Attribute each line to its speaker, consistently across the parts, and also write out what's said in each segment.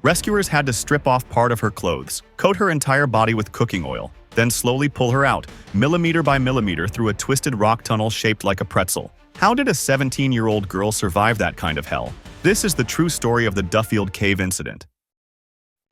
Speaker 1: Rescuers had to strip off part of her clothes, coat her entire body with cooking oil, then slowly pull her out, millimeter by millimeter through a twisted rock tunnel shaped like a pretzel. How did a 17-year-old girl survive that kind of hell? This is the true story of the Duffield Cave incident.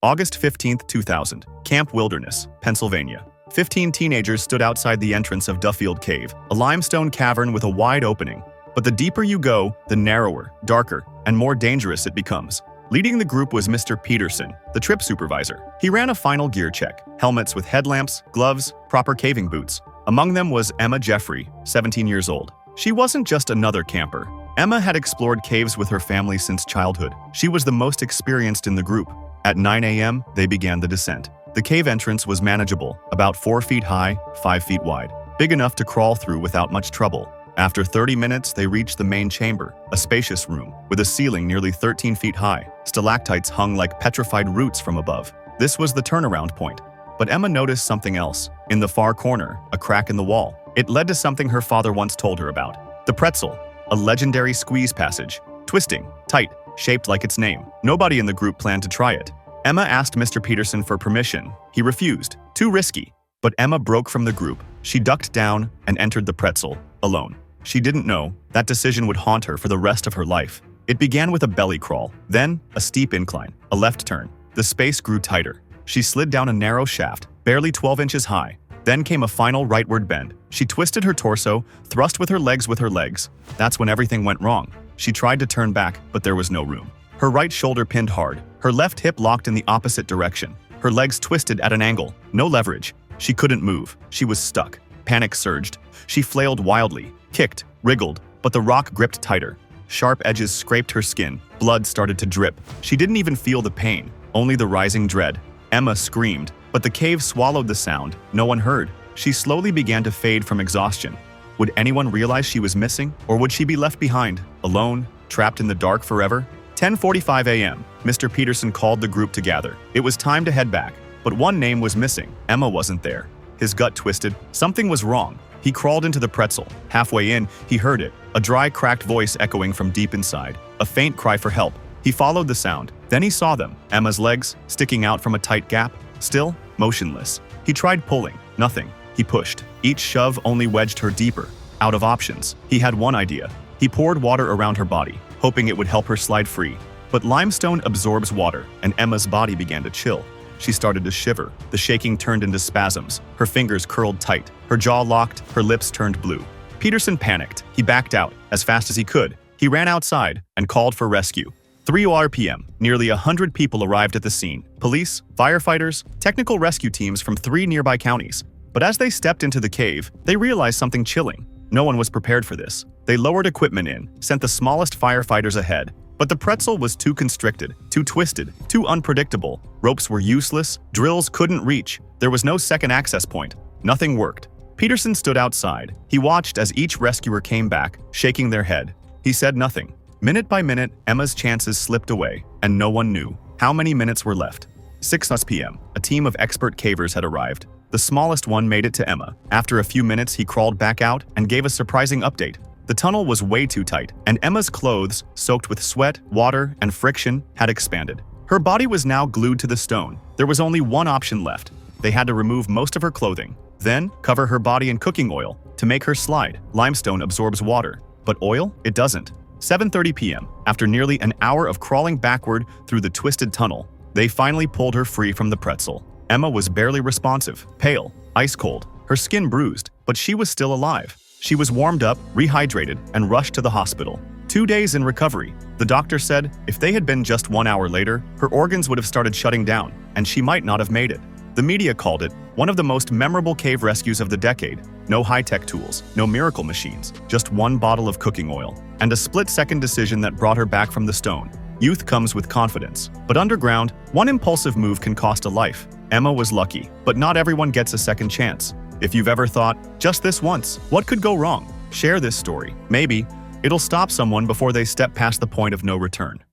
Speaker 1: August 15, 2000, Camp Wilderness, Pennsylvania. 15 teenagers stood outside the entrance of Duffield Cave, a limestone cavern with a wide opening. But the deeper you go, the narrower, darker, and more dangerous it becomes. Leading the group was Mr. Peterson, the trip supervisor. He ran a final gear check, helmets with headlamps, gloves, proper caving boots. Among them was Emma Jeffrey, 17 years old. She wasn't just another camper. Emma had explored caves with her family since childhood. She was the most experienced in the group. At 9 a.m., they began the descent. The cave entrance was manageable, about 4 feet high, 5 feet wide, big enough to crawl through without much trouble. After 30 minutes, they reached the main chamber, a spacious room, with a ceiling nearly 13 feet high. Stalactites hung like petrified roots from above. This was the turnaround point. But Emma noticed something else. In the far corner, a crack in the wall. It led to something her father once told her about. The pretzel, a legendary squeeze passage, twisting, tight, shaped like its name. Nobody in the group planned to try it. Emma asked Mr. Peterson for permission. He refused. Too risky. But Emma broke from the group. She ducked down and entered the pretzel, alone. She didn't know that decision would haunt her for the rest of her life. It began with a belly crawl, then a steep incline, a left turn. The space grew tighter. She slid down a narrow shaft, barely 12 inches high. Then came a final rightward bend. She twisted her torso, thrust with her legs. That's when everything went wrong. She tried to turn back, but there was no room. Her right shoulder pinned hard, her left hip locked in the opposite direction. Her legs twisted at an angle, no leverage. She couldn't move. She was stuck. Panic surged. She flailed wildly, kicked, wriggled, but the rock gripped tighter. Sharp edges scraped her skin. Blood started to drip. She didn't even feel the pain, only the rising dread. Emma screamed, but the cave swallowed the sound. No one heard. She slowly began to fade from exhaustion. Would anyone realize she was missing, or would she be left behind, alone, trapped in the dark forever? 10:45 a.m., Mr. Peterson called the group to gather. It was time to head back, but one name was missing. Emma wasn't there. His gut twisted. Something was wrong. He crawled into the pretzel. Halfway in, he heard it, a dry, cracked voice echoing from deep inside, a faint cry for help. He followed the sound. Then he saw them, Emma's legs sticking out from a tight gap, still motionless. He tried pulling. Nothing. He pushed. Each shove only wedged her deeper. Out of options, he had one idea. He poured water around her body, hoping it would help her slide free. But limestone absorbs water, and Emma's body began to chill. She started to shiver. The shaking turned into spasms. Her fingers curled tight. Her jaw locked. Her lips turned blue. Peterson panicked. He backed out as fast as he could. He ran outside and called for rescue. 3:00 p.m. Nearly 100 people arrived at the scene. Police, firefighters, technical rescue teams from 3 nearby counties. But as they stepped into the cave, they realized something chilling. No one was prepared for this. They lowered equipment in, sent the smallest firefighters ahead. But the pretzel was too constricted, too twisted, too unpredictable. Ropes were useless, drills couldn't reach. There was no second access point. Nothing worked. Peterson stood outside. He watched as each rescuer came back, shaking their head. He said nothing. Minute by minute, Emma's chances slipped away, and no one knew how many minutes were left. 6 p.m. A team of expert cavers had arrived. The smallest one made it to Emma. After a few minutes, he crawled back out and gave a surprising update. The tunnel was way too tight, and Emma's clothes, soaked with sweat, water, and friction, had expanded. Her body was now glued to the stone. There was only one option left. They had to remove most of her clothing, then cover her body in cooking oil to make her slide. Limestone absorbs water, but oil? It doesn't. 7:30 p.m. After nearly an hour of crawling backward through the twisted tunnel, they finally pulled her free from the pretzel. Emma was barely responsive, pale, ice cold, her skin bruised, but she was still alive. She was warmed up, rehydrated, and rushed to the hospital. 2 days in recovery. The doctor said if they had been just 1 hour later, her organs would have started shutting down, and she might not have made it. The media called it one of the most memorable cave rescues of the decade. No high-tech tools, no miracle machines, just one bottle of cooking oil, and a split-second decision that brought her back from the stone. Youth comes with confidence, but underground, one impulsive move can cost a life. Emma was lucky, but not everyone gets a second chance. If you've ever thought, just this once, what could go wrong? Share this story. Maybe it'll stop someone before they step past the point of no return.